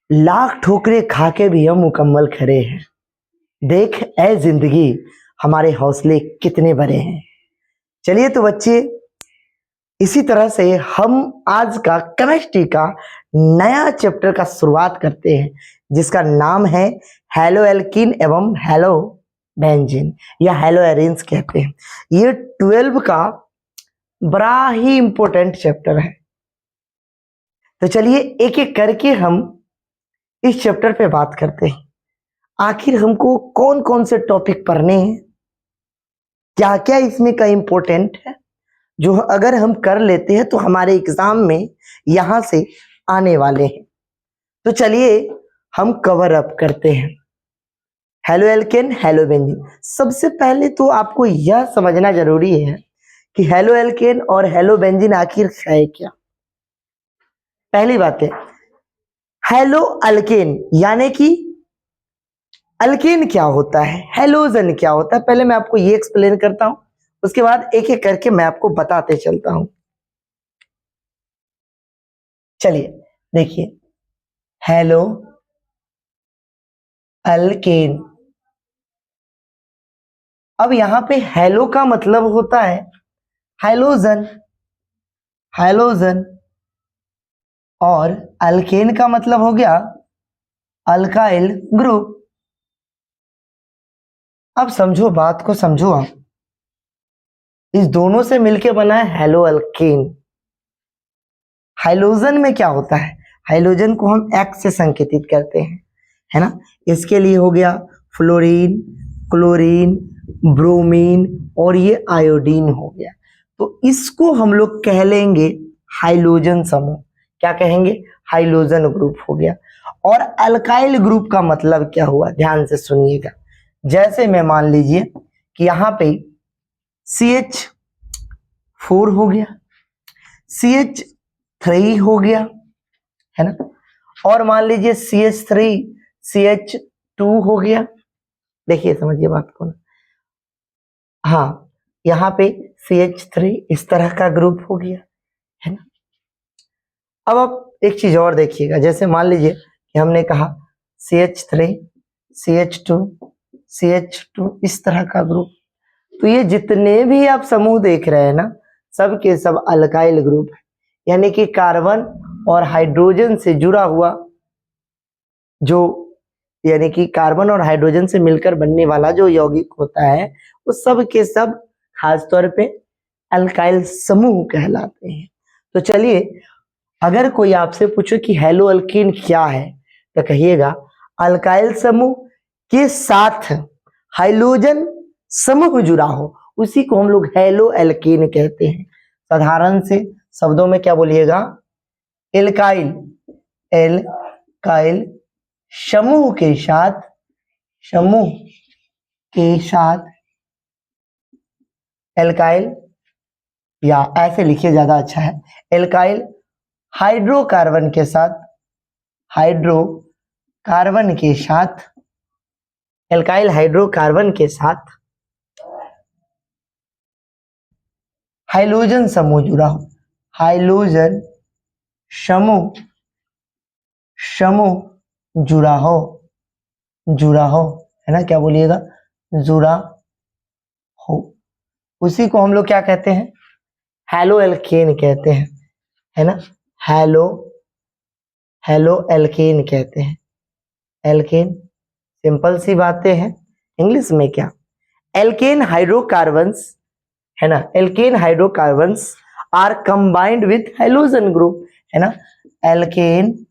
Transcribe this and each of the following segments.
लाख ठोकरे खा के भी हम मुकम्मल खड़े हैं। देख ऐ जिंदगी हमारे हौसले कितने बड़े हैं। चलिए तो बच्चे, इसी तरह से हम आज का केमिस्ट्री का नया चैप्टर का शुरुआत करते हैं, जिसका नाम है हेलो एल्कीन एवं हेलो बेंजीन या हेलो एरीन्स कहते हैं। ये 12 का बड़ा ही इंपॉर्टेंट चैप्टर है। तो चलिए एक एक करके हम इस चैप्टर पे बात करते हैं। आखिर हमको कौन कौन से टॉपिक पढ़ने हैं, क्या क्या इसमें का इंपॉर्टेंट है, जो अगर हम कर लेते हैं तो हमारे एग्जाम में यहां से आने वाले हैं। तो चलिए हम कवर अप करते हैं। Halo alkane, hello benzene. सबसे पहले तो आपको यह समझना जरूरी है कि हेलो एल्केन और हेलो बेंजीन आखिर है क्या। पहली बात है, हेलो अल्केन यानी कि अल्केन क्या होता है, हेलोजन क्या होता है, पहले मैं आपको ये एक्सप्लेन करता हूं, उसके बाद एक एक करके मैं आपको बताते चलता हूं। चलिए देखिए, हेलो अल्केन। अब यहां पे हेलो का मतलब होता है हाइलोजन, हाइलोजन, और अल्केन का मतलब हो गया अल्काइल ग्रुप। अब समझो, बात को समझो आप, इस दोनों से मिलके बना है हेलो अल्केन। हाइलोजन में क्या होता है, हाइलोजन को हम एक्स से संकेतित करते हैं, है ना। इसके लिए हो गया फ्लोरीन, क्लोरीन, ब्रोमीन और ये आयोडीन हो गया। तो इसको हम लोग कह लेंगे हाइलोजन समूह। क्या कहेंगे, हाइलोजन ग्रुप हो गया। और अल्काइल ग्रुप का मतलब क्या हुआ, ध्यान से सुनिएगा। जैसे मैं मान लीजिए कि यहाँ पे CH4 हो गया, CH3 हो गया, है ना, और मान लीजिए CH3 CH2 हो गया। देखिए समझिए बात को ना, हाँ यहाँ पे CH3 इस तरह का ग्रुप हो गया, है ना। अब आप एक चीज और देखिएगा, जैसे मान लीजिए कि हमने कहा CH3 CH2 CH2 इस तरह का ग्रुप। तो ये जितने भी आप समूह देख रहे हैं ना, सब के सब अल्काइल ग्रुप है, यानी कि कार्बन और हाइड्रोजन से जुड़ा हुआ, जो यानी कि कार्बन और हाइड्रोजन से मिलकर बनने वाला जो यौगिक होता है, वो सब के सब खास तौर पे अल्काइल समूह कहलाते हैं। तो चलिए, अगर कोई आपसे पूछे कि हेलो अल्कीन क्या है, तो कहिएगा अल्काइल समूह के साथ हाइड्रोजन समूह जुड़ा हो, उसी को हम लोग हेलो एल्कीन कहते हैं। साधारण से शब्दों में क्या बोलिएगा, एल्काइल, एल्काइल समूह के साथ, समूह के साथ एल्काइल, या ऐसे लिखिए ज्यादा अच्छा है, एल्काइल हाइड्रोकार्बन के साथ, हाइड्रोकार्बन के साथ, एल्काइल हाइड्रोकार्बन के साथ हाइड्रोजन समूह जुड़ा हो, हाइड्रोजन समूह, समूह जुड़ा हो, जुड़ा हो, है ना, क्या बोलिएगा, जुड़ा हो, उसी को हम लोग क्या कहते हैं, हेलो एल्केन कहते हैं, है ना। हेलो, हेलो एल्केन कहते हैं। एल्केन सिंपल सी बातें हैं, इंग्लिश में क्या, एल्केन हाइड्रोकार्बन्स, है ना, alkane hydrocarbons are combined with hydrogen group, है ना। Alkane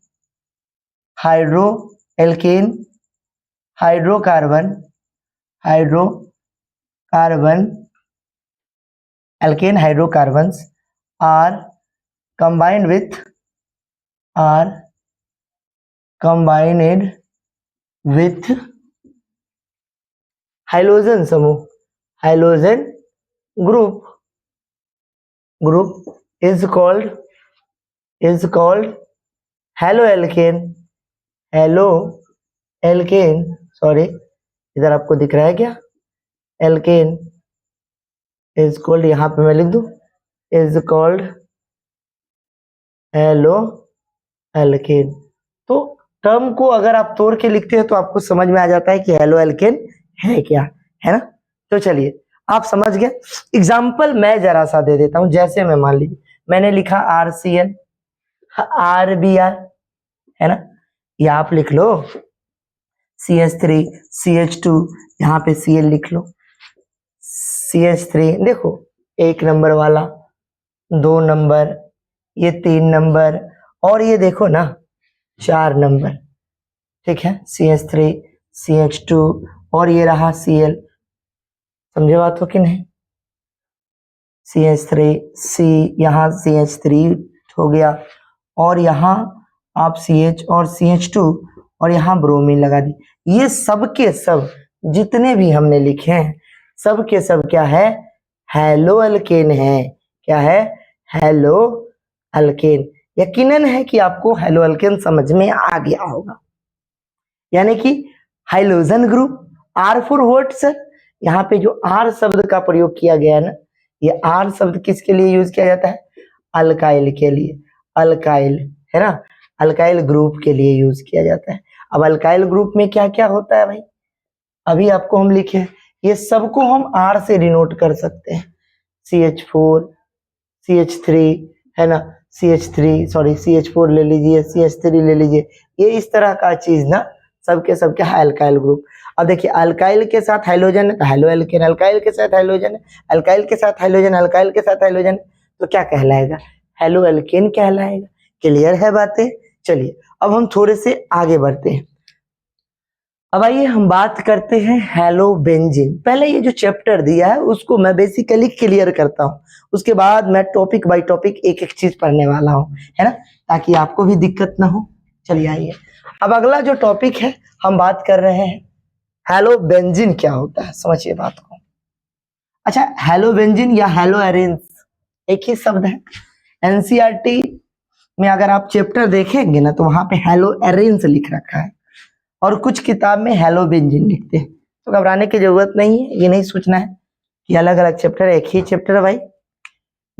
hydro, alkane hydrocarbon, hydrocarbon, alkane hydrocarbons are combined with, are combined with hydrogen समूह, hydrogen group, group is called haloalkane, haloalkane, sorry इधर आपको दिख रहा है क्या, alkene is called, यहां पे मैं लिख दूं, इज कॉल्ड हेलो एल्केन। तो टर्म को अगर आप तोड़ के लिखते हैं तो आपको समझ में आ जाता है कि हेलो एल्केन है क्या, है ना। तो चलिए आप समझ गए। एग्जाम्पल मैं जरा सा दे देता हूं। जैसे मैं मान लीजिए मैंने लिखा RCN, RBr, है ना, या आप लिख लो CH3 CH2, यहाँ पे Cl लिख लो, CH3 देखो 1 नंबर वाला, 2 नंबर, ये 3 नंबर, और ये देखो ना 4 नंबर, ठीक है, CH3 CH2 और ये रहा Cl। समझे बात हो कि नहीं। CH3 C, यहाँ CH3 हो गया, और यहाँ आप CH और CH2 और यहाँ ब्रोमीन लगा दी। ये सब के सब जितने भी हमने लिखे हैं सब के सब क्या है, हेलो एल्केन है। क्या है, हेलो एल्केन। यकीनन है कि आपको हेलो एल्केन समझ में आ गया होगा। यानी कि hydrogen group R for what sir, यहाँ पे जो R शब्द का प्रयोग किया गया है ना, ये R शब्द किसके लिए यूज किया जाता है, अल्काइल के लिए, अल्काइल, है ना, अल्काइल ग्रुप के लिए यूज किया जाता है। अब अल्काइल ग्रुप में क्या क्या होता है भाई, अभी आपको हम लिखे, ये सबको हम R से डिनोट कर सकते हैं। CH4 CH3, है ना, CH4 ले लीजिए, CH3 ले लीजिए, ये इस तरह का चीज ना सबके सबके अल्काइल ग्रुप। अब देखिए अल्काइल के साथ हाइड्रोजन है तो हेलो एल्केन, अल्काइल के साथ हाइड्रोजन है, अल्काइल के साथ हाइड्रोजन, अल्काइल के साथ हाइड्रोजन, तो क्या कहलाएगा, हेलो एल्केन कहलाएगा। क्लियर है बातें। चलिए अब हम थोड़े से आगे बढ़ते हैं। अब आइए हम बात करते हैं हेलो बेंजीन। पहले ये जो चैप्टर दिया है उसको मैं बेसिकली क्लियर करता हूँ, उसके बाद मैं टॉपिक बाय टॉपिक एक एक चीज पढ़ने वाला हूँ, है ना, ताकि आपको भी दिक्कत ना हो। चलिए आइए अब अगला जो टॉपिक है हम बात कर रहे हैं हेलो बेंजीन क्या होता है, समझिए बात को। अच्छा, हेलो बेंजीन या हेलो एरेंस एक ही शब्द है। एनसीईआरटी में अगर आप चैप्टर देखेंगे ना तो वहां पे हेलो एरेंस लिख रखा है, और कुछ किताब में हेलो बेंजीन लिखते हैं। तो घबराने की जरूरत नहीं है, ये नहीं सोचना है कि अलग अलग चैप्टर, एक ही चैप्टर है भाई।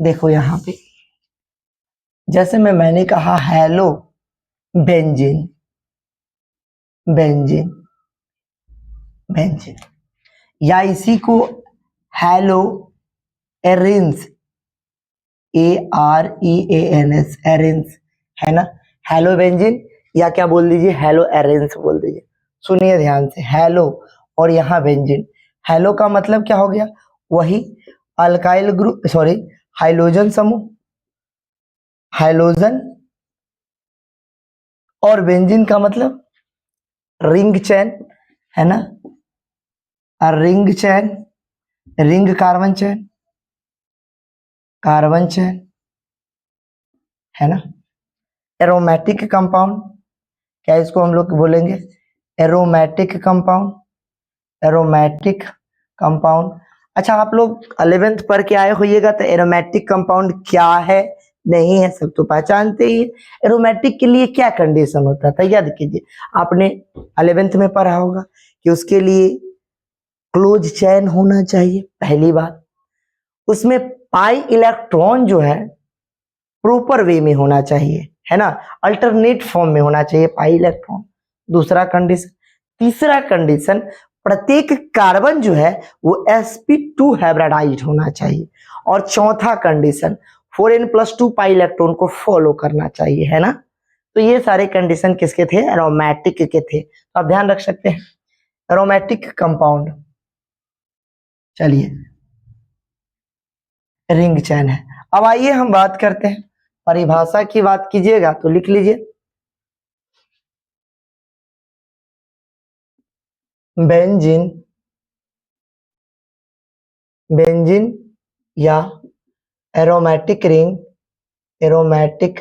देखो यहाँ पे जैसे मैंने कहा हेलो बेंजीन, बेंजीन, बेंजीन, या इसी को हेलो एरेंस, AREANS, एरेंस, है ना, हेलो बेंजीन, या क्या बोल दीजिए, हेलो एरेंस बोल दीजिए। सुनिए ध्यान से, हेलो और यहाँ बेंजीन। हेलो का मतलब क्या हो गया, वही अल्काइल ग्रुप, सॉरी हाइड्रोजन समूह, हाइड्रोजन, और बेंजीन का मतलब रिंग चैन, है ना, रिंग चैन, रिंग कार्बन चैन, कार्बन चैन, है ना। एरोमेटिक कंपाउंड, क्या इसको हम लोग बोलेंगे, एरोमेटिक कंपाउंड, एरोमेटिक कंपाउंड। अच्छा, आप लोग 11th पढ़ के आए होइएगा तो एरोमेटिक कंपाउंड क्या है नहीं है सब तो पहचानते ही। एरोमेटिक के लिए क्या कंडीशन होता था याद कीजिए, आपने 11th में पढ़ा होगा कि उसके लिए क्लोज चैन होना चाहिए, पहली बात, उसमें पाई इलेक्ट्रॉन जो है प्रॉपर वे में होना चाहिए, है ना, अल्टरनेट फॉर्म में होना चाहिए पाई इलेक्ट्रॉन, दूसरा कंडीशन। तीसरा कंडीशन, प्रत्येक कार्बन जो है वो sp2 हाइब्रिडाइज्ड होना चाहिए, और चौथा कंडीशन 4n+2 पाई इलेक्ट्रॉन को फॉलो करना चाहिए, है ना। तो ये सारे कंडीशन किसके थे, एरोमेटिक के थे, तो आप ध्यान रख सकते हैं एरोमेटिक कंपाउंड। चलिए रिंग चैन है। अब आइए हम बात करते हैं, परिभाषा की बात कीजिएगा तो लिख लीजिए, बेंजीन, बेंजीन या एरोमेटिक रिंग, एरोमेटिक,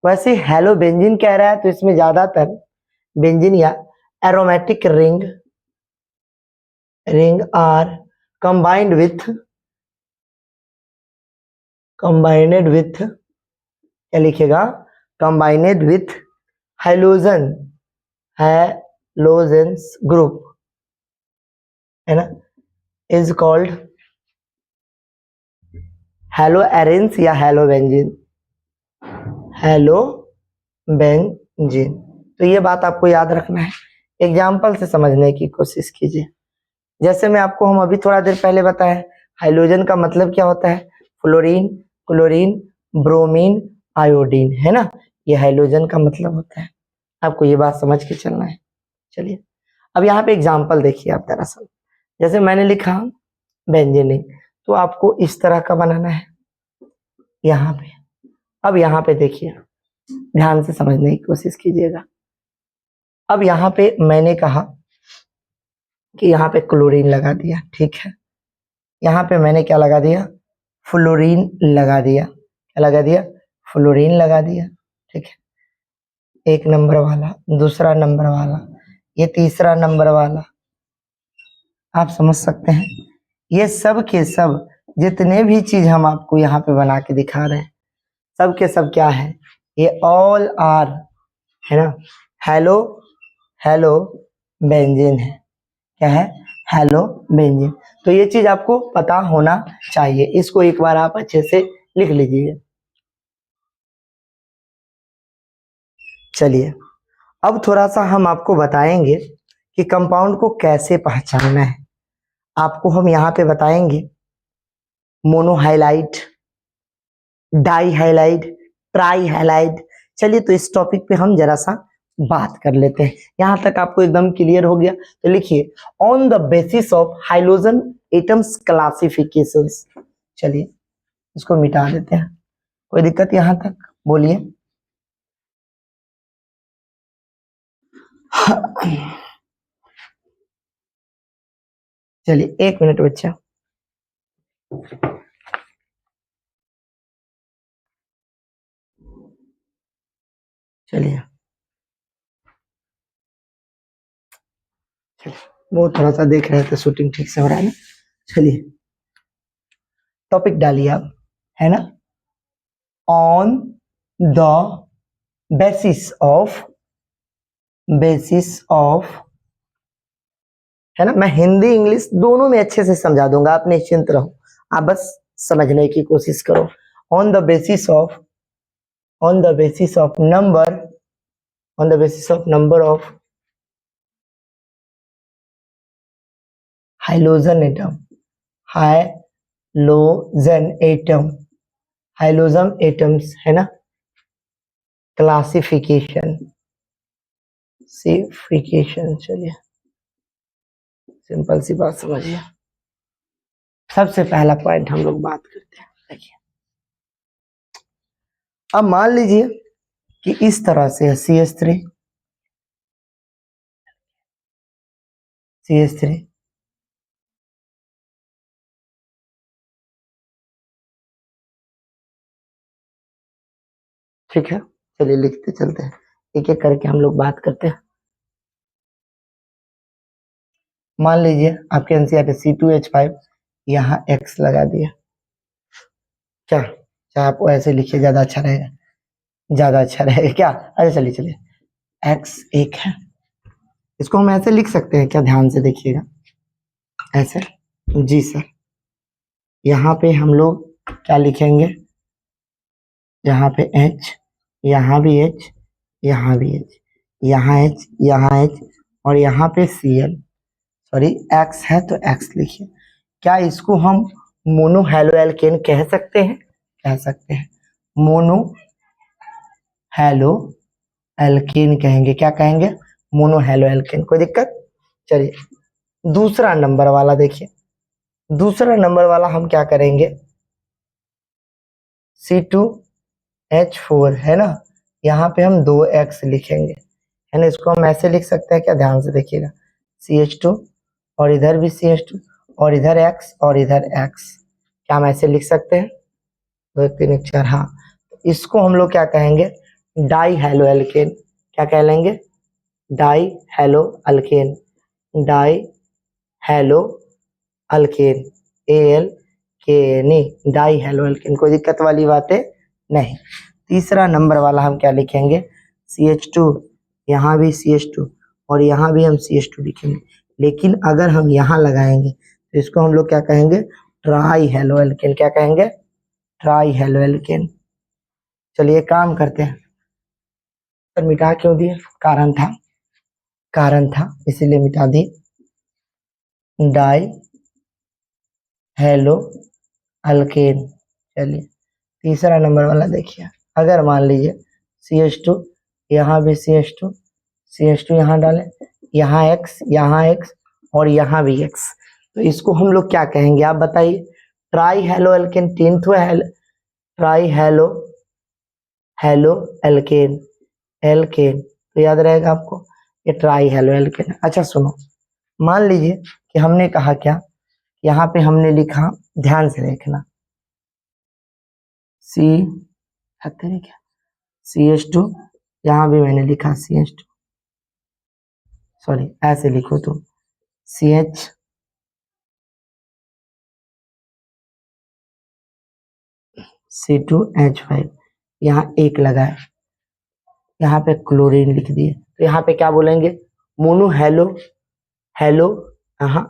वैसे हेलो बेंजीन कह रहा है तो इसमें ज्यादातर बेंजीन या aromatic ring, ring are combined with, combined with, क्या लिखेगा, combined with hydrogen, halogens group, है ना, इज कॉल्ड हेलो एरेंस या हेलो बेंजीन, हेलो बेंजीन। तो ये बात आपको याद रखना है। एग्जाम्पल से समझने की कोशिश कीजिए। जैसे मैं आपको हम अभी थोड़ा देर पहले बताया, हाइड्रोजन का मतलब क्या होता है, फ्लोरीन, क्लोरीन, ब्रोमीन, आयोडीन, है ना, ये हाइड्रोजन का मतलब होता है। आपको ये बात समझ के चलना है। चलिए अब यहाँ पे एग्जाम्पल देखिए आप। दरअसल जैसे मैंने लिखा बेंजीन, तो आपको इस तरह का बनाना है यहाँ पे। अब यहाँ पे देखिए, ध्यान से समझने की कोशिश कीजिएगा। अब यहाँ पे मैंने कहा कि यहाँ पे क्लोरीन लगा दिया, ठीक है। यहाँ पे मैंने क्या लगा दिया, फ्लोरीन लगा दिया। क्या लगा दिया, फ्लोरीन लगा दिया, ठीक है। एक नंबर वाला, दूसरा नंबर वाला, ये तीसरा नंबर वाला। आप समझ सकते हैं, ये सब के सब जितने भी चीज हम आपको यहाँ पे बना के दिखा रहे हैं, सब के सब क्या है, ये ऑल आर, है ना, हेलो हेलो बेंजीन है। क्या है, हेलो बेंजीन। तो ये चीज आपको पता होना चाहिए, इसको एक बार आप अच्छे से लिख लीजिए। चलिए अब थोड़ा सा हम आपको बताएंगे कि कंपाउंड को कैसे पहचानना है। आपको हम यहाँ पे बताएंगे मोनोहाइलाइड, डाई हाइलाइड, ट्राई हाइलाइड। चलिए तो इस टॉपिक पे हम जरा सा बात कर लेते हैं। यहां तक आपको एकदम क्लियर हो गया? तो लिखिए, on the basis of hydrogen atoms classifications. चलिए इसको मिटा देते हैं, कोई दिक्कत यहां तक? बोलिए। चलिए एक मिनट बच्चा। चलिए वो थोड़ा सा देख रहे थे, शूटिंग ठीक से हो रहा है ना। चलिए टॉपिक डालिए आप, है ना, ऑन द बेसिस ऑफ, है ना। मैं हिंदी इंग्लिश दोनों में अच्छे से समझा दूंगा, आप निश्चिंत रहो, आप बस समझने की कोशिश करो। On the basis of number, on the basis of number of hydrogen atom, hydrogen atoms, है ना, क्लासिफिकेशन। चलिए सिंपल सी बात समझिए। सबसे पहला पॉइंट हम लोग बात करते हैं। देखिए अब मान लीजिए कि इस तरह से CH3, ठीक है। चलिए लिखते चलते हैं, एक एक करके हम लोग बात करते हैं। मान लीजिए आपके एनसीईआरटी C2H5, यहाँ X लगा दिया। क्या चाहे आप ऐसे लिखिए, ज्यादा अच्छा रहेगा, क्या? अच्छा चलिए चलिए, X एक है, इसको हम ऐसे लिख सकते हैं क्या? ध्यान से देखिएगा, ऐसे। जी सर। यहाँ पे हम लोग क्या लिखेंगे, यहाँ पे H, यहाँ भी H, यहाँ भी H, यहाँ H, यहाँ H, और यहाँ पे Cl, सॉरी X है तो X लिखिए। क्या इसको हम मोनो हैलो एल्केन कह सकते हैं? कह सकते हैं, मोनो हैलो एल्केन कहेंगे। क्या कहेंगे? Mono halo alkane. कोई दिक्कत? चलिए दूसरा नंबर वाला देखिए, दूसरा नंबर वाला हम क्या करेंगे, C2H4, है ना, यहाँ पे हम 2X लिखेंगे, है ना। इसको हम ऐसे लिख सकते हैं क्या? ध्यान से देखिएगा, CH2 और इधर भी CH2 और इधर X और इधर X। क्या हम ऐसे लिख सकते हैं? 2 3 4, हाँ। इसको हम लोग क्या कहेंगे? Di halo alkane. क्या कह लेंगे? Di halo alkane, di halo alkane, ALKNE, di halo alkane. कोई दिक्कत वाली बात है नहीं। तीसरा नंबर वाला हम क्या लिखेंगे? CH2, यहाँ भी CH2 और यहाँ भी हम CH2 लिखेंगे, लेकिन अगर हम यहाँ लगाएंगे तो इसको हम लोग क्या कहेंगे? Tri halo alkane. क्या कहेंगे? Tri halo alkane. चलिए काम करते हैं, पर मिटा क्यों दिए? कारण था इसीलिए मिटा दी। Die hello alkane. चलिए तीसरा नंबर वाला देखिए, अगर मान लीजिए CH2, यहाँ भी CH2 यहाँ डालें, यहाँ X और यहाँ भी X, तो इसको हम लोग क्या कहेंगे आप बताइए? ट्राई हेलो एल्केन, तीन तो ट्राई हेलो एल्केन, तो याद रहेगा आपको ये ट्राई हेलो एल्केन। अच्छा सुनो, मान लीजिए कि हमने कहा क्या, यहाँ पे हमने लिखा, ध्यान से देखना, CH2, यहाँ भी मैंने लिखा CH2, सॉरी ऐसे लिखो तुम C2H5, यहाँ एक लगा है, यहाँ पे क्लोरीन लिख दिए, तो यहाँ पे क्या बोलेंगे? मोनो हेलो हाँ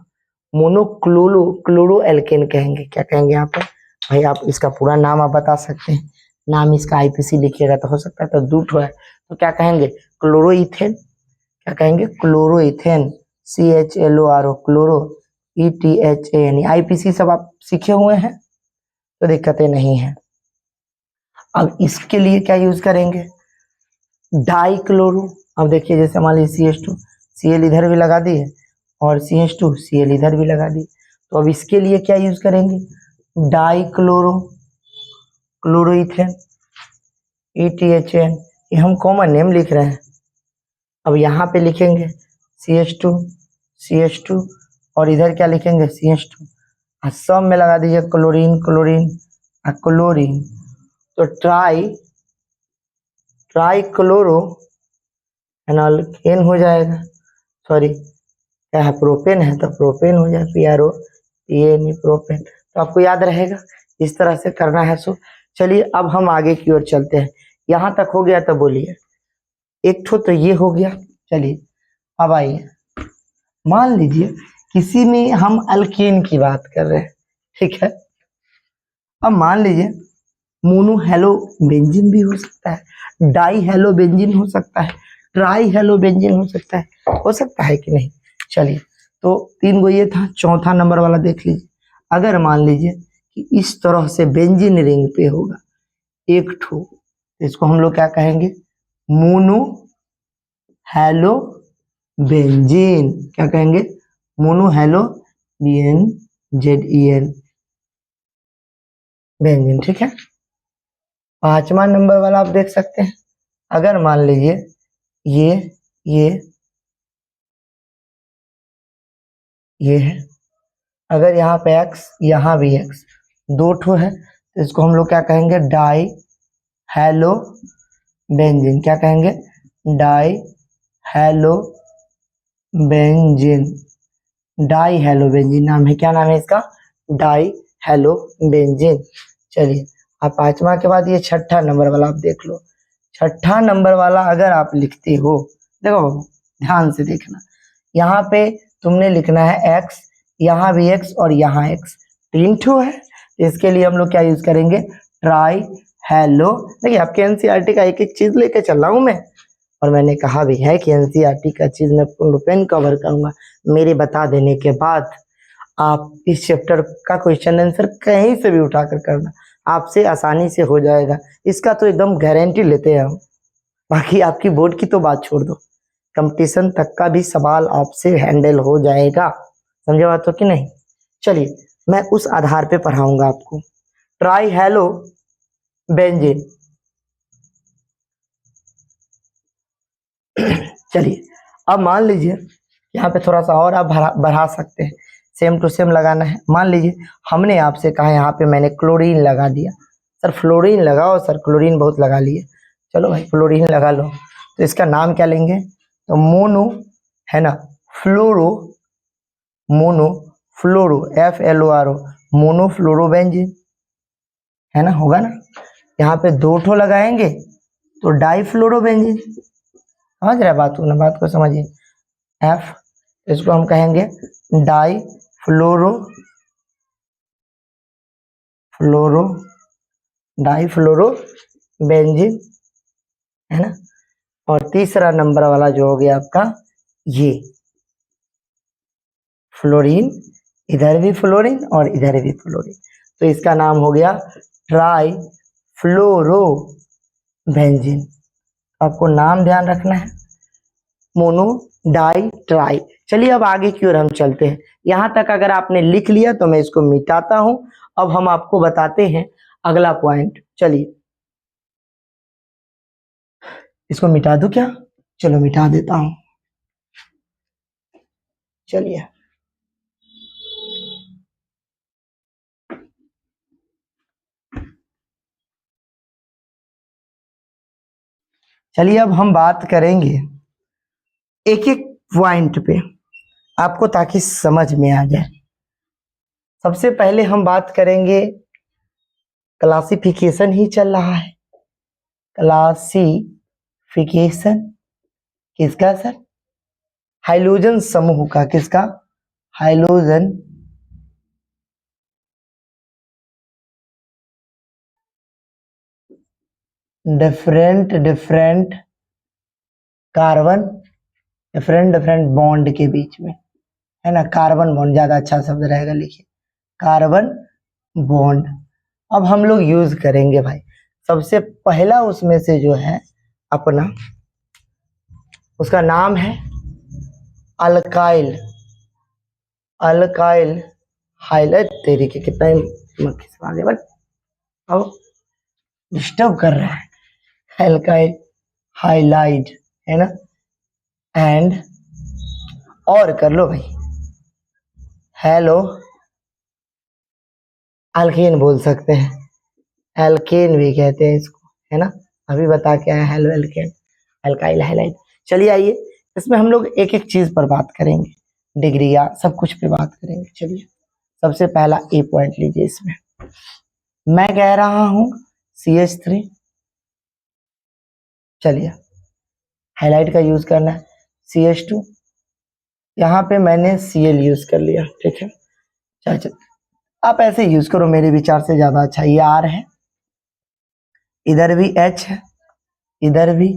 मोनो क्लोरो एल्केन कहेंगे। क्या कहेंगे यहाँ पे भाई? आप इसका पूरा नाम आप बता सकते हैं, नाम इसका IPC लिखिएगा तो हो सकता है, तो दूठो है तो क्या कहेंगे? क्लोरोइथेन। क्या कहेंगे? Chloroethane, CHLORO, chloro ETHAN। IPC सब आप सीखे हुए हैं तो दिक्कतें नहीं है। अब इसके लिए क्या यूज करेंगे? Die chloro. अब देखिए जैसे मान लीजिए CH2 Cl इधर भी लगा दिए और CH2 Cl इधर भी लगा दी, तो अब इसके लिए क्या यूज करेंगे? Di chloroethane ETHAN। ये हम कॉमन नेम लिख रहे हैं। अब यहाँ पे लिखेंगे CH2 और इधर क्या लिखेंगे? CH2, और सब में लगा दीजिए क्लोरीन क्लोरीन, तो ट्राई क्लोरो एनाल्केन हो जाएगा। सॉरी क्या है? प्रोपेन है तो प्रोपेन हो जाए, PROPAN, प्रोपेन। तो आपको याद रहेगा इस तरह से करना है। सो चलिए अब हम आगे की ओर चलते हैं। यहाँ तक हो गया तो बोलिए, एक ठो तो ये हो गया। चलिए अब आइए, मान लीजिए किसी में हम अल्केन की बात कर रहे हैं, ठीक है? अब मान लीजिए मोनो हेलो बेंजीन भी हो सकता है, डाई हेलो बेंजीन हो सकता है, ट्राई हेलो बेंजीन हो सकता है कि नहीं? चलिए तो तीन गो ये था, चौथा नंबर वाला देख लीजिए। अगर मान लीजिए कि इस तरह से बेंजीन रिंग पे होगा एक ठो, इसको हम लोग क्या कहेंगे? Mono hello benzene. क्या कहेंगे? मोनो हेलो BNZEN बेंजीन, ठीक है? पांचवा नंबर वाला आप देख सकते हैं, अगर मान लीजिए ये है, अगर यहाँ पे X यहाँ भी X, दो ठो है, तो इसको हम लोग क्या कहेंगे? Die hello benzene. क्या कहेंगे? Die hello benzene, die hello benzene नाम है। क्या नाम है इसका? Die hello benzene. चलिए अब पांचवा के बाद ये छठा नंबर वाला आप देख लो। छठा नंबर वाला अगर आप लिखते हो, देखो बाबू ध्यान से देखना, यहाँ पे तुमने लिखना है X, यहाँ भी X और यहाँ X, तीन ठो है। इसके लिए हम लोग क्या यूज करेंगे? Try hello. देखिए आपके NCERT का एक एक चीज लेके चल रहा हूँ मैं, और मैंने कहा भी है कि NCERT का चीज मैं पूर्ण पेन कवर करूंगा। मेरे बता देने के बाद आप इस चैप्टर का क्वेश्चन आंसर कहीं से भी उठाकर करना, आपसे आसानी से हो जाएगा, इसका तो एकदम गारंटी लेते हैं हम। बाकी आपकी बोर्ड की तो बात छोड़ दो, कंपटीशन तक का भी सवाल आपसे हैंडल हो जाएगा। समझे बात हो कि नहीं? चलिए मैं उस आधार पे पढ़ाऊंगा आपको। Try hello benzene. चलिए अब मान लीजिए यहाँ पे थोड़ा सा और आप बढ़ा सकते हैं, सेम टू सेम लगाना है। मान लीजिए हमने आपसे कहा यहाँ पे मैंने क्लोरीन लगा दिया, सर फ्लोरीन लगाओ, सर क्लोरीन बहुत लगा लिए, चलो भाई फ्लोरीन लगा लो, तो इसका नाम क्या लेंगे? तो मोनो है ना, मोनो फ्लोरो FLORO, मोनो फ्लोरोबेंजीन है ना, होगा ना? यहाँ पे दो ठो लगाएंगे तो डाई फ्लोरोबेंजीन। समझ रहे बात को ना? बात को समझिए। F, इसको हम कहेंगे डाई डाई फ्लोरो बेंजीन है ना। और तीसरा नंबर वाला जो हो गया आपका ये फ्लोरीन, इधर भी फ्लोरीन और इधर भी फ्लोरीन, तो इसका नाम हो गया ट्राई फ्लोरो बेंजीन। आपको नाम ध्यान रखना है, मोनो डाई ट्राई। चलिए अब आगे की ओर हम चलते हैं। यहां तक अगर आपने लिख लिया तो मैं इसको मिटाता हूं। अब हम आपको बताते हैं अगला पॉइंट। चलिए इसको मिटा दूं क्या? चलो मिटा देता हूं। चलिए चलिए अब हम बात करेंगे एक एक पॉइंट पे आपको, ताकि समझ में आ जाए। सबसे पहले हम बात करेंगे, क्लासिफिकेशन ही चल रहा है। क्लासिफिकेशन किसका सर? हाइड्रोजन समूह का। किसका? Hydrogen different different carbon, different different bond के बीच में, है ना, कार्बन बॉन्ड ज्यादा अच्छा शब्द रहेगा, लिखिए कार्बन बॉन्ड। अब हम लोग यूज करेंगे भाई, सबसे पहला उसमें से जो है अपना, उसका नाम है अल्काइल। अल्काइल हाइलाइट तेरी के कितना आगे बट अब डिस्टर्ब कर रहा है। अल्काइल हाइलाइट, है ना, एंड और कर लो भाई, हेलो अल्केन बोल सकते हैं, एल्केन भी कहते हैं इसको, है ना। अभी बता के आया हेलो एल्केन, अल्काइल हाइलाइट। चलिए आइए, इसमें हम लोग एक एक चीज पर बात करेंगे, डिग्री या सब कुछ पे बात करेंगे। चलिए सबसे पहला ए पॉइंट लीजिए। इसमें मैं कह रहा हूं CH3, चलिए हाइलाइट का यूज करना है। CH2, यहाँ पे मैंने Cl यूज कर लिया, ठीक है। चल आप ऐसे यूज करो, मेरे विचार से ज्यादा अच्छा। ये R है, इधर भी H है, इधर भी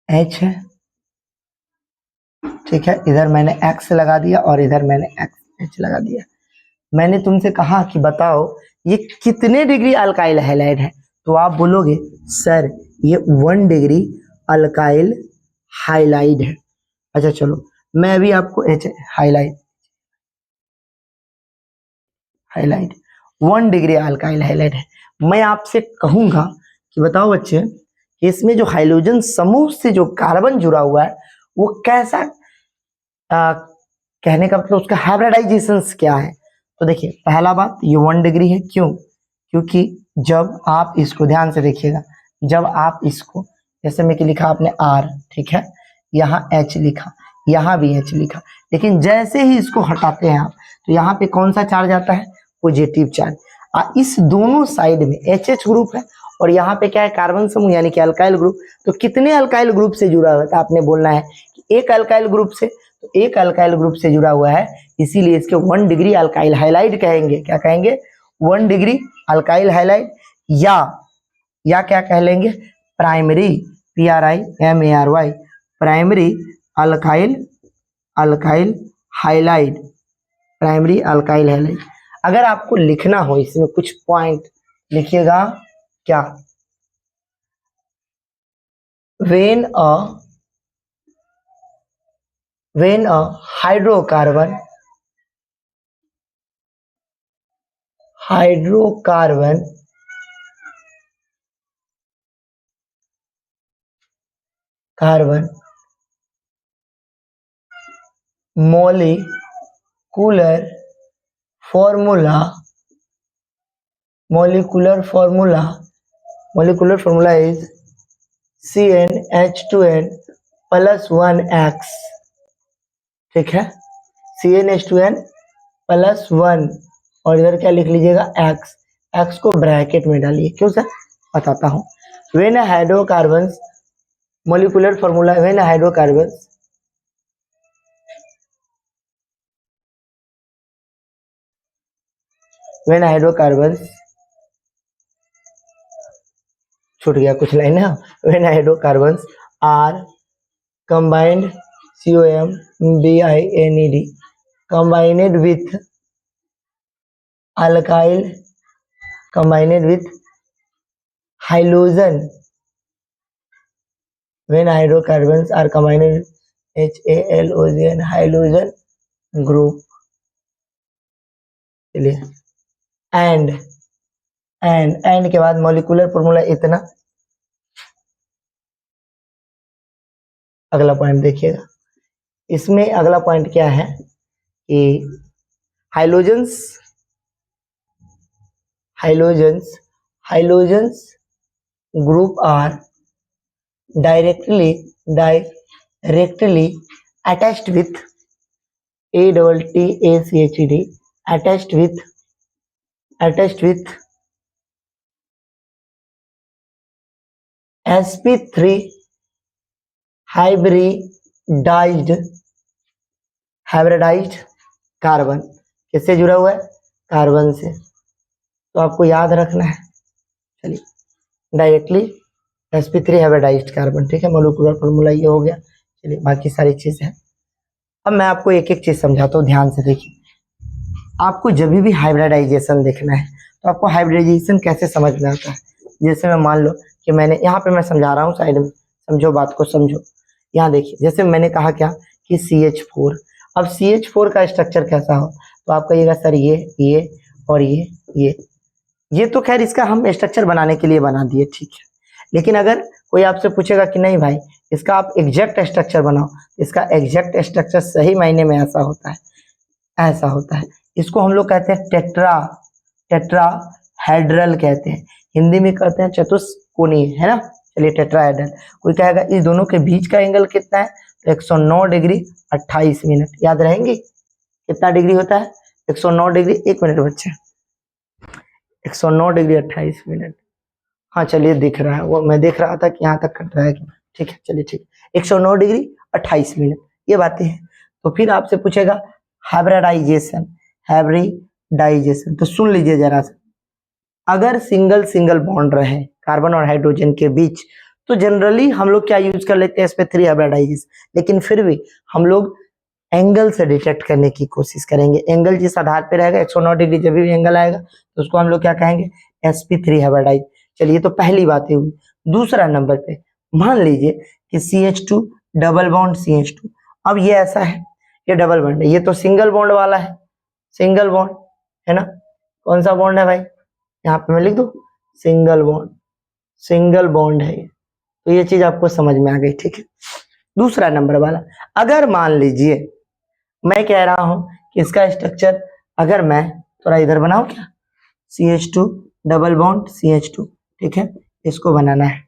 H है, ठीक है। इधर मैंने X लगा दिया और इधर मैंने H लगा दिया। मैंने तुमसे कहा कि बताओ ये कितने डिग्री अल्काइल हाइलाइड है, तो आप बोलोगे सर ये 1 डिग्री अल्काइल हाइलाइड है। अच्छा चलो मैं अभी आपको H highlight highlight 1 degree alkyl halide है। मैं आपसे कहूंगा कि बताओ बच्चे कि इसमें जो हाइड्रोजन समूह से जो कार्बन जुड़ा हुआ है वो कैसा, कहने का मतलब उसका हाइब्रिडाइजेशन क्या है। तो देखिए पहला बात, ये 1 डिग्री है। क्यों? क्योंकि जब आप इसको ध्यान से देखिएगा, जब आप इसको, जैसे में कि लिखा आपने R, ठीक है, यहाँ H लिखा, यहाँ भी H लिखा, लेकिन जैसे ही इसको हटाते हैं आप तो यहाँ पे कौन सा चार्ज आता है? Positive charge. इस दोनों साइड में HH ग्रुप है और यहाँ पे क्या है? कार्बन समूह यानी कि अल्काइल ग्रुप। तो कितने अल्काइल ग्रुप से जुड़ा हुआ है? तो आपने बोलना है कि एक अल्काइल ग्रुप से, तो एक अल्काइल ग्रुप से जुड़ा हुआ है, इसीलिए इसके 1 डिग्री अल्काइल हाइलाइड कहेंगे। क्या कहेंगे? 1 डिग्री अल्काइल हाइलाइड, या क्या कह लेंगे? Primary, PRIMARY, primary alkyl alkyl halide, primary alkyl halide. अगर आपको लिखना हो इसमें कुछ पॉइंट लिखिएगा। क्या? When a hydrocarbon hydrocarbon carbon molecular formula molecular formula molecular formula is CnH2n plus 1x, ठीक है। CnH2n plus 1 और इधर क्या लिख लीजिएगा? x। x को ब्रैकेट में डालिए। क्यों सर? बताता हूँ। when hydrocarbons molecular formula, when hydrocarbons when hydrocarbons छूट गया कुछ लाइन ना। When hydrocarbons are combined COMBINED combined with alkyl combined with halogen when hydrocarbons are combined with HALOgen halogen group. चलिए एंड के बाद मॉलिक्यूलर फॉर्मूला इतना। अगला point देखिएगा, इसमें अगला पॉइंट क्या है कि halogens group are directly attached with ATTACHED attached with sp3 hybridized carbon. किससे जुड़ा हुआ है? कार्बन से। तो आपको याद रखना है। चलिए डायरेक्टली sp3 हाइब्रिडाइज्ड कार्बन, ठीक है। मोलिकुलर फॉर्मूला ये हो गया। चलिए बाकी सारी चीजें हैं। अब मैं आपको एक एक चीज समझाता हूँ, ध्यान से देखिए। आपको जब भी हाइब्रिडाइजेशन देखना है तो आपको हाइब्रिडाइजेशन कैसे समझ में आता है। जैसे मैं मान लो कि मैंने यहाँ पे मैं समझा रहा हूँ, साइड में समझो, बात को समझो। यहाँ देखिए, जैसे मैंने कहा क्या कि CH4। अब CH4 का स्ट्रक्चर कैसा हो तो आप कहिएगा सर ये और ये तो खैर इसका हम स्ट्रक्चर बनाने के लिए बना दिए, ठीक है। लेकिन अगर कोई आपसे पूछेगा कि नहीं भाई इसका आप एग्जैक्ट स्ट्रक्चर बनाओ, इसका एग्जैक्ट स्ट्रक्चर सही मायने में ऐसा होता है। इसको हम लोग कहते हैं टेट्राहेड्रल कहते हैं, हिंदी में कहते हैं चतुष्कोणीय, है ना। चलिए टेट्राहेड्रल। कोई कहेगा इस दोनों के बीच का एंगल कितना है तो 109 डिग्री 28 मिनट। याद रहेंगे कितना डिग्री होता है? 109 डिग्री। 1 मिनट बच्चे, 109 डिग्री 28 मिनट। हाँ चलिए दिख रहा है, वो मैं देख रहा था कि यहाँ तक कट रहा है कि, ठीक है। चलिए ठीक, 109 डिग्री 28 मिनट, ये बातें हैं। तो फिर आपसे पूछेगा हाइब्रिडाइजेशन, तो सुन लीजिए जरा सा। अगर सिंगल बॉन्ड रहे कार्बन और हाइड्रोजन के बीच तो जनरली हम लोग क्या यूज कर लेते हैं sp3 हाइब्रिडाइजेशन। लेकिन फिर भी हम लोग एंगल से डिटेक्ट करने की कोशिश करेंगे। एंगल जिस आधार पे रहेगा 109 डिग्री, जब भी एंगल आएगा तो उसको हम लोग क्या कहेंगे? sp3 hybridise. चलिए तो पहली बात ये हुई। दूसरा नंबर पे मान लीजिए कि CH2 डबल बॉन्ड CH2। अब ये ऐसा है, ये डबल बॉन्ड है, ये तो सिंगल बॉन्ड वाला है, सिंगल बॉन्ड है ना। कौन सा बॉन्ड है भाई? यहाँ पे मैं लिख दूं सिंगल बॉन्ड है ये। तो ये चीज आपको समझ में आ गई, ठीक है। दूसरा नंबर वाला, अगर मान लीजिए मैं कह रहा हूं कि इसका स्ट्रक्चर, अगर मैं थोड़ा इधर बनाऊं क्या, CH2 डबल बॉन्ड CH2, ठीक है, इसको बनाना है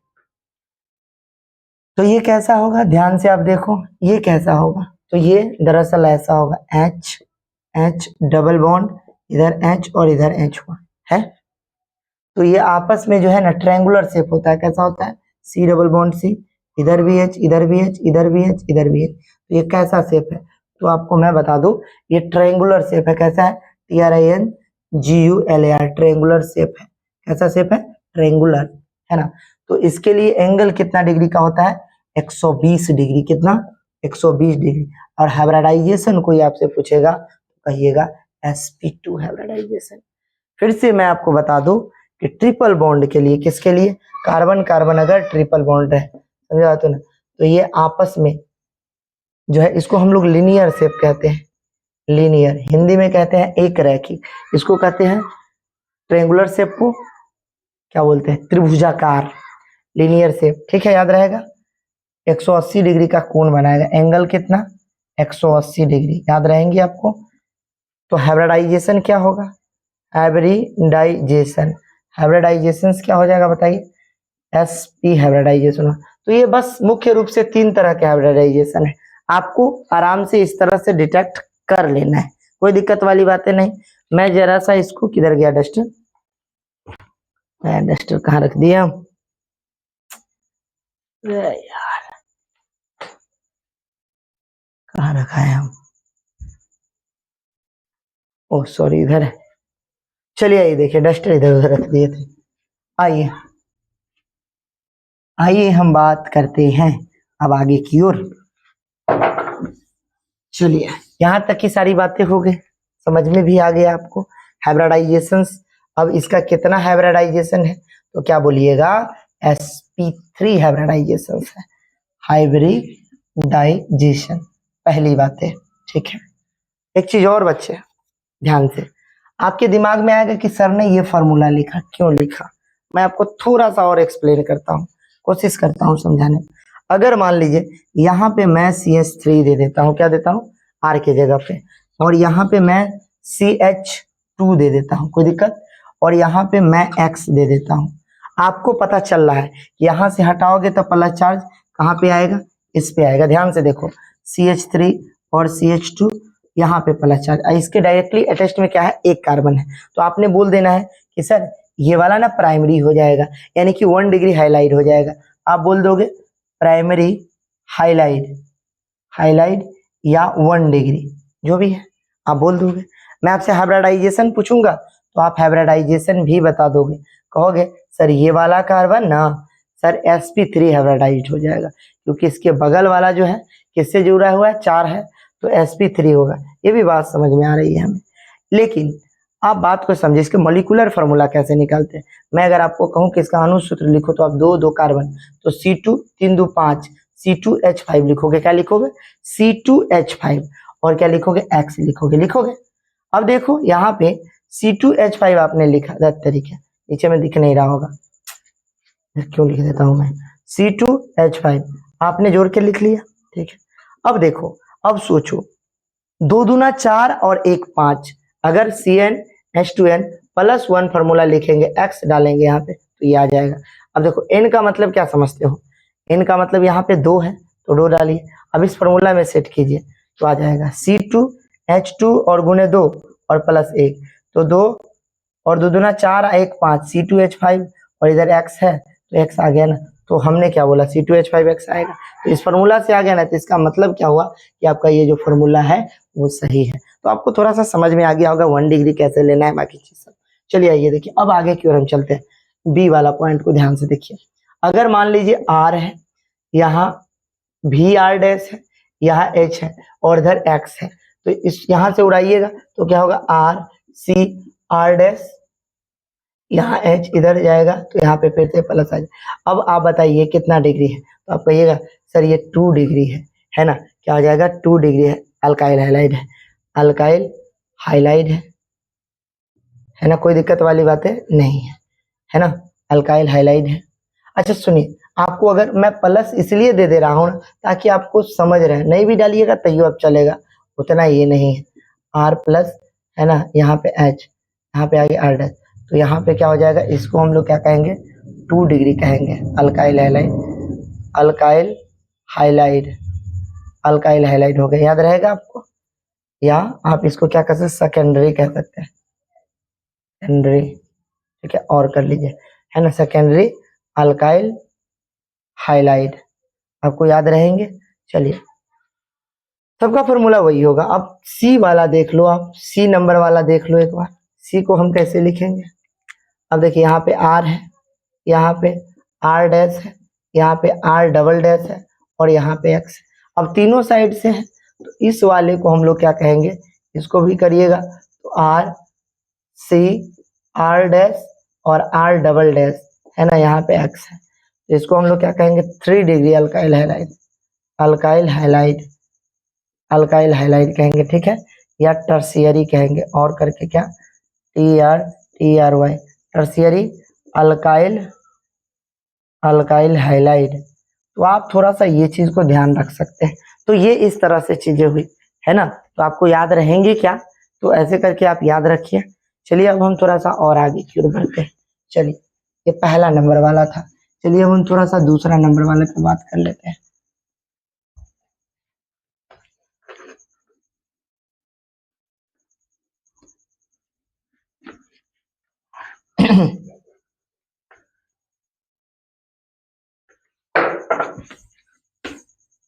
तो ये कैसा होगा? ध्यान से आप देखो, ये कैसा होगा? तो ये दरअसल ऐसा होगा, H डबल बॉन्ड, इधर H और इधर H हुआ है। तो ये आपस में जो है ना ट्रायंगुलर शेप होता है। कैसा होता है? C डबल बॉन्ड C, इधर भी H, इधर भी H, इधर भी H, इधर भी H। तो ये कैसा शेप है? तो आपको मैं बता दूं, ये ट्रायंगुलर शेप है। कैसा है? TRINGULAR, ट्रायंगुलर शेप है। कैसा शेप है? ट्रायंगुलर, है ना। तो इसके लिए एंगल कितना डिग्री का होता है? 120 डिग्री। कितना? 120 डिग्री। और हाइब्रिडाइजेशन कोई आपसे पूछेगा तो कहिएगा sp2 हाइब्रिडाइजेशन। फिर से मैं आपको बता दूं कि ट्रिपल बॉन्ड के लिए, किसके लिए? कार्बन अगर ट्रिपल बॉन्ड है, समझा तो ना, तो ये आपस में जो है इसको हम लोग लीनियर शेप कहते हैं। लीनियर हिंदी में कहते हैं एक रैखिक। इसको कहते हैं ट्रायंगुलर शेप को क्या बोलते हैं? त्रिभुजाकार, लीनियर शेप, ठीक है। याद रहेगा 180 डिग्री का कोण बनाएगा। एंगल कितना? 180 डिग्री। याद रहेंगे आपको। तो हाइब्रिडाइजेशन क्या होगा? हाइब्रिडाइजेशन क्या हो जाएगा बताइए? sp hybridization. तो ये बस मुख्य रूप से 3 तरह के हाइब्रिडाइजेशन है। आपको आराम से इस तरह से डिटेक्ट कर लेना है, कोई दिक्कत वाली बातें नहीं। मैं जरा सा इसको, किधर गया डस्टर? डस्टर कहाँ रख दिया यार, कहाँ रखा है हम? ओह सॉरी, इधर है। चलिए ये देखिए डस्टर इधर उधर रख दिए थे। आइए आइए हम बात करते हैं अब आगे की ओर। चलिए, यहाँ तक की सारी बातें हो गई, समझ में भी आ गया आपको हाइब्रिडाइजेशन। अब इसका कितना हाइब्रिडाइजेशन है तो क्या बोलिएगा, sp3 हाइब्रिडाइजेशन है, हाइब्रिडाइजेशन पहली बात है। ठीक है, एक चीज और बच्चे ध्यान से, आपके दिमाग में आएगा कि सर ने ये फॉर्मूला लिखा, क्यों लिखा। मैं आपको थोड़ा सा और एक्सप्लेन करता हूँ, कोशिश करता हूँ समझाने। अगर मान लीजिए यहाँ पे मैं CH3 दे देता हूँ, क्या देता हूँ, R के जगह पे, और यहाँ पे मैं CH2 दे देता हूँ, कोई दिक्कत, और यहाँ पे मैं X दे देता हूँ। आपको पता चल रहा है कि यहाँ से हटाओगे तो प्लस चार्ज कहाँ पे आएगा, इस पे आएगा। ध्यान से देखो, CH3 और CH2 यहाँ पे प्लस चार्ज, इसके डायरेक्टली अटैच्ड में क्या है, एक कार्बन है। तो आपने बोल देना है कि सर ये वाला ना प्राइमरी हो जाएगा, यानी कि 1 डिग्री हाईलाइट हो जाएगा। आप बोल दोगे प्राइमरी हाईलाइट, हाईलाइट या 1 डिग्री, जो भी है आप बोल दोगे। मैं आपसे हाइब्रिडाइजेशन पूछूंगा तो आप हाइब्रिडाइजेशन भी बता दोगे, कहोगे सर ये वाला कार्बन ना सर sp3 हाइब्रिडाइज हो जाएगा, क्योंकि इसके बगल वाला जो है किससे जुड़ा हुआ है, 4 है, तो sp3 होगा। ये भी बात समझ में आ रही है हमें, लेकिन आप बात को समझे, इसके मॉलिक्यूलर फार्मूला कैसे निकालते हैं। मैं अगर आपको कहूं कि इसका अणुसूत्र लिखो तो आप दो कार्बन, तो C2 3 2 5 C2H5 लिखोगे, क्या लिखोगे C2H5, और क्या लिखोगे X लिखोगे, लिखोगे। अब देखो यहाँ पे C2H5 आपने लिखा, तरीके नीचे में दिख नहीं रहा होगा, क्यों लिख देता हूं मैं, C2H5 आपने जोड़ के लिख लिया। ठीक है, अब देखो, अब सोचो 2 दूना 4 और 1 5, अगर CnH2n प्लस 1 फार्मूला लिखेंगे, X डालेंगे यहाँ पे तो ये आ जाएगा। अब देखो n का मतलब क्या समझते हो, n का मतलब यहाँ पे 2 है तो 2 डालिए। अब इस फार्मूला में सेट कीजिए तो आ जाएगा C2H2 और गुने 2 और प्लस 1, तो 2 और 2 दूना 4 1 5 C2H5, और इधर X है तो X आ गया ना, तो हमने क्या बोला C2H5X आएगा, तो इस फार्मूला से आ गया ना, तो इसका मतलब क्या हुआ कि आपका ये जो फार्मूला है वो सही है। तो आपको थोड़ा सा समझ में आ गया होगा 1 डिग्री कैसे लेना है, बाकी चीज सब। चलिए आइए देखिए, अब आगे की ओर हम चलते हैं। बी वाला पॉइंट को ध्यान से देखिए, अगर मान लीजिए R है, यहाँ VR डैश है, यहाँ H है और इधर X है, तो इस यहाँ से उड़ाइएगा तो क्या होगा RCR डैश, यहाँ H इधर जाएगा तो यहाँ पे फिर से प्लस आ जाए। अब आप बताइए कितना डिग्री है, तो आप कहिएगा सर ये 2 डिग्री है ना, क्या हो जाएगा 2 डिग्री है, अल्काइल हाइलाइड है, अल्काइल हाइलाइड है ना, कोई दिक्कत वाली बातें नहीं है ना, अल्काइल हाइलाइड है। अच्छा सुनिए, आपको अगर मैं प्लस इसलिए दे रहा हूँ ना ताकि आपको समझ रहे, नहीं भी डालिएगा तैयो अब चलेगा, उतना ये नहीं है। R प्लस है ना, यहाँ पे H, यहाँ पे आगे R डैश, तो यहाँ पे क्या हो जाएगा, इसको हम लोग क्या कहेंगे 2 डिग्री कहेंगे, alkyl halide, alkyl halide, alkyl halide हो गया, याद रहेगा आपको। या आप इसको क्या कर सकते, सेकेंडरी कह सकते हैं, सेकेंडरी, ठीक है, और कर लीजिए, है ना, सेकेंडरी अल्काइल हाइलाइड, आपको याद रहेंगे। चलिए, सबका फॉर्मूला वही होगा। अब सी वाला देख लो, आप सी नंबर वाला देख लो एक बार, सी को हम कैसे लिखेंगे। अब देखिए यहाँ पे R है, यहाँ पे R डैश है, यहाँ पे R डबल डैश है और यहाँ पे X है। अब तीनों साइड से है तो इस वाले को हम लोग क्या कहेंगे, इसको भी करिएगा तो R डैश और R डबल डैश है ना, यहाँ पे X है, तो इसको हम लोग क्या कहेंगे 3 degree alkyl halide, alkyl halide, alkyl halide कहेंगे, ठीक है, या टर्शियरी कहेंगे, और करके क्या TRY, tertiary alkyl, alkyl halide. तो आप थोड़ा सा ये चीज को ध्यान रख सकते हैं। तो ये इस तरह से चीजें हुई है ना, तो आपको याद रहेंगी क्या, तो ऐसे करके आप याद रखिए। चलिए अब हम थोड़ा सा और आगे की ओर बढ़ते हैं। चलिए, ये पहला नंबर वाला था, चलिए अब हम थोड़ा सा दूसरा नंबर वाले पे बात कर लेते हैं।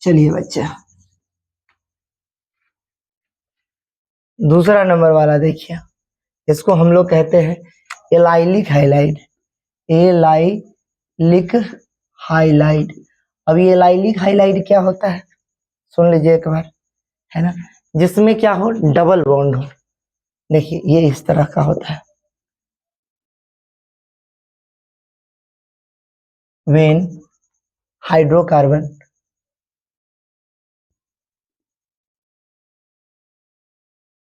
चलिए बच्चे, दूसरा नंबर वाला देखिए, इसको हम लोग कहते हैं एलाइलिक हाइलाइड, एलाइलिक हाईलाइट। अब ये लाइलिक हाइलाइट क्या होता है, सुन लीजिए एक बार, है ना, जिसमें क्या हो, डबल बॉन्ड हो। देखिए ये इस तरह का होता है। When hydrocarbon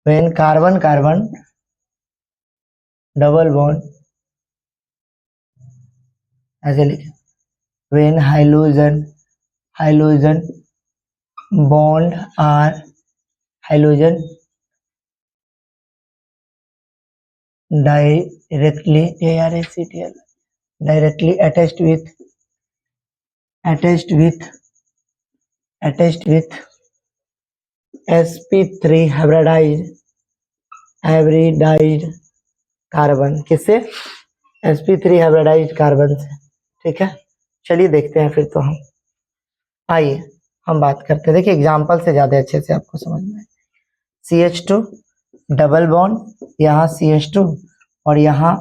when carbon carbon double bond, ऐसे लिखे, when halogen bond are halogen directly ARACTL directly attached with sp3 hybridized carbon, किससे, sp3 हाइब्रिडाइज्ड कार्बन से। ठीक है, चलिए देखते हैं फिर तो हम, आइए हम बात करते हैं। देखिए एग्जांपल से ज्यादा अच्छे से आपको समझ में आए। CH2 डबल बॉन्ड, यहाँ CH2 और यहाँ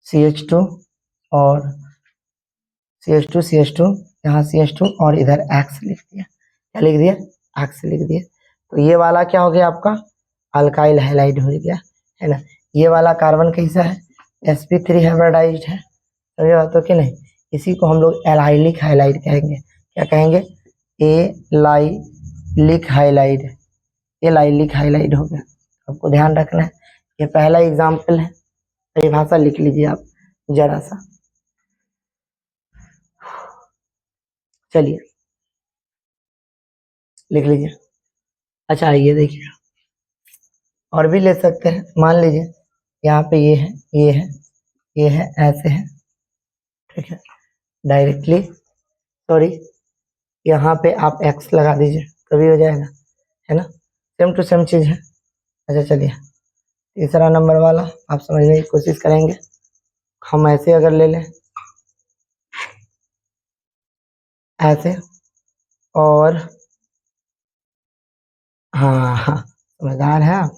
CH2 और CH2 यहाँ CH2 और इधर X लिख दिया। क्या लिख दिया, X लिख दिया। तो ये वाला क्या हो गया आपका, अल्काइल हैलाइड हो गया, है ना। ये वाला कार्बन कैसा है, sp3 हाइब्रिडाइज्ड है, समझे बात हो कि नहीं। इसी को हम लोग एलाइलिक हाइलाइड कहेंगे। क्या कहेंगे, एलाइलिक हाइलाइड, एलाइलिक हाइलाइड हो गया। आपको ध्यान रखना है, ये पहला एग्जाम्पल है। परिभाषा लिख लीजिए आप जरा सा, चलिए लिख लीजिए। अच्छा आइए देखिए, और भी ले सकते हैं। मान लीजिए यहाँ पे ये है, ये है, ये है, ऐसे है, ठीक है, डायरेक्टली, सॉरी, यहाँ पे आप x लगा दीजिए तभी हो जाएगा, है ना, सेम टू सेम चीज है। अच्छा चलिए तीसरा नंबर वाला आप समझने की कोशिश करेंगे। हम ऐसे अगर ले लें, ऐसे, और हाँ हाँ समझदार है आप,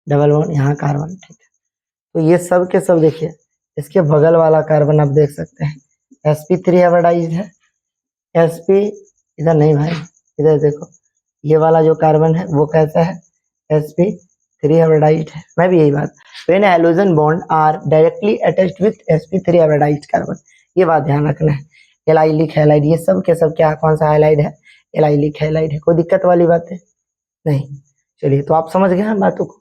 डबल बॉन्ड यहाँ कार्बन, ठीक है। तो ये सब के सब देखिए, इसके बगल वाला कार्बन आप देख सकते हैं sp3 हाइब्रिडाइज्ड है। sp इधर नहीं भाई, इधर देखो, ये वाला जो कार्बन है वो कैसा है, sp3 हाइब्रिडाइज्ड है। मैं भी यही बात, when hydrogen bond are directly attached with sp3 hybridized carbon, ये बात ध्यान रखना है। एलाइलिक हैलाइड, ये सब के सब क्या, कौन सा हाइलाइड है, एलाइलिक हैलाइड है। कोई दिक्कत वाली बात है नहीं। चलिए तो आप समझ गए हैं बातों को।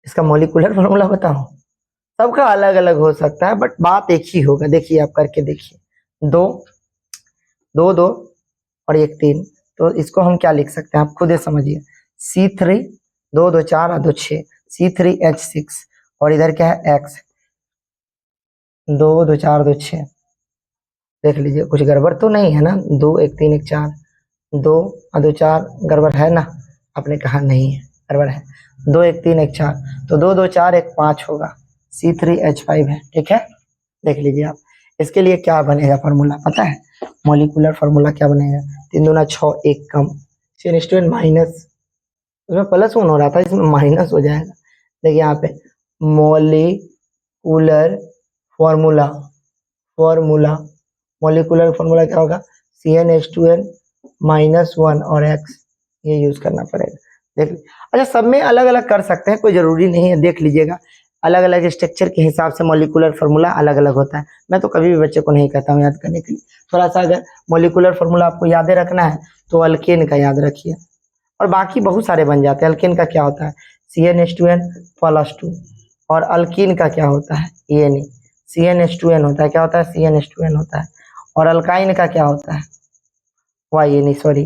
इसका मॉलिक्यूलर फॉर्मूला बताओ, सबका अलग अलग हो सकता है बट बात एक ही होगा। देखिए आप करके देखिए, दो दो दो और एक तीन, तो इसको हम क्या लिख सकते हैं आप खुद ही समझिए। C3 दो दो चार और दो छः, C3H6, और इधर क्या है X, दो दो चार दो छः। देख लीजिए कुछ गड़बड़ तो नहीं है ना, दो एक तीन एक चार, दो और दो चार गड़बड़ है ना, आपने कहा नहीं है गड़बड़ है, दो एक तीन एक चार, तो दो दो चार एक पाँच होगा, C3H5 है, ठीक है। देख लीजिए आप, इसके लिए क्या बनेगा फार्मूला पता है, मॉलिक्यूलर फार्मूला क्या बनेगा, 3 दूना 6, एक कम, CN माइनस, उसमें प्लस वन हो रहा था इसमें माइनस हो जाएगा। देखिए यहाँ पे molecular formula, formula molecular formula क्या होगा, CnH2n -1 और X, ये यूज करना पड़ेगा। देख लीजिए, अच्छा सब में अलग अलग कर सकते हैं, कोई जरूरी नहीं है, देख लीजिएगा अलग अलग स्ट्रक्चर के हिसाब से मॉलिक्यूलर फार्मूला अलग अलग होता है। मैं तो कभी भी बच्चे को नहीं कहता हूँ याद करने के लिए, थोड़ा सा अगर मॉलिक्यूलर फार्मूला आपको याद रखना है तो अल्केन का याद रखिए, और बाकी बहुत सारे बन जाते हैं। अल्केन का क्या होता है, CnH2n+2, और अल्कीन का क्या होता है, ये नहीं, CnH2n होता है, क्या होता है, CnH2n होता है। और अल्काइन का क्या होता है, ये नहीं सॉरी,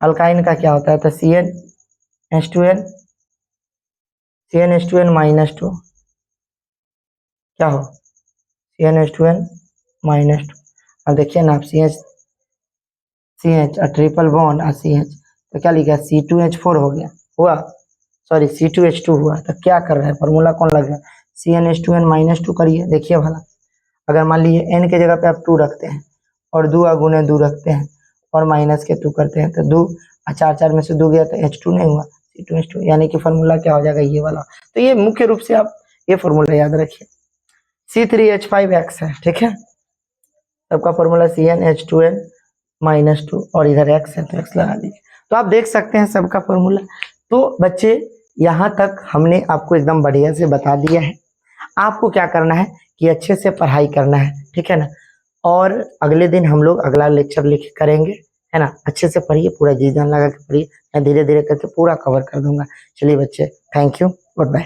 अल्काइन का क्या होता है, तो CnH2n, CnH2n-2, क्या हो, CnH2n-2। अब देखिए ना आप CH और ट्रिपल बॉन्ड और CH, तो क्या लिखा, C2H4 हो गया, हुआ, सॉरी C2H2 हुआ। तो क्या कर रहे हैं, फॉर्मूला कौन लग रहा है, CnH2n-2 करिए। देखिए भला, अगर मान लीजिए n के जगह पे आप 2 रखते हैं और 2 गुने 2 रखते हैं और माइनस के 2 करते हैं, तो 2 और 4 4 में से 2 गया तो H2 नहीं हुआ, C2H2, यानी कि फॉर्मूला क्या हो जाएगा, ये वाला। तो ये मुख्य रूप से आप ये फॉर्मूला याद रखिए। C3H5X है, ठीक है। सबका फॉर्मूला CnH2n-2 और इधर x है तो x लगा दीजिए। तो आप देख सकते हैं सबका फॉर्मूला। तो बच्चे यहाँ तक हमने आपको एकदम बढ़िया से बता दिया है। आपको क्या करना है कि अच्छे से पढ़ाई करना है, ठीक है ना। और अगले दिन हम लोग अगला लेक्चर लिख करेंगे, है ना। अच्छे से पढ़िए, पूरा जी जान लगा के पढ़िए, मैं धीरे धीरे करके पूरा कवर कर दूंगा। चलिए बच्चे, थैंक यू, गुड बाय।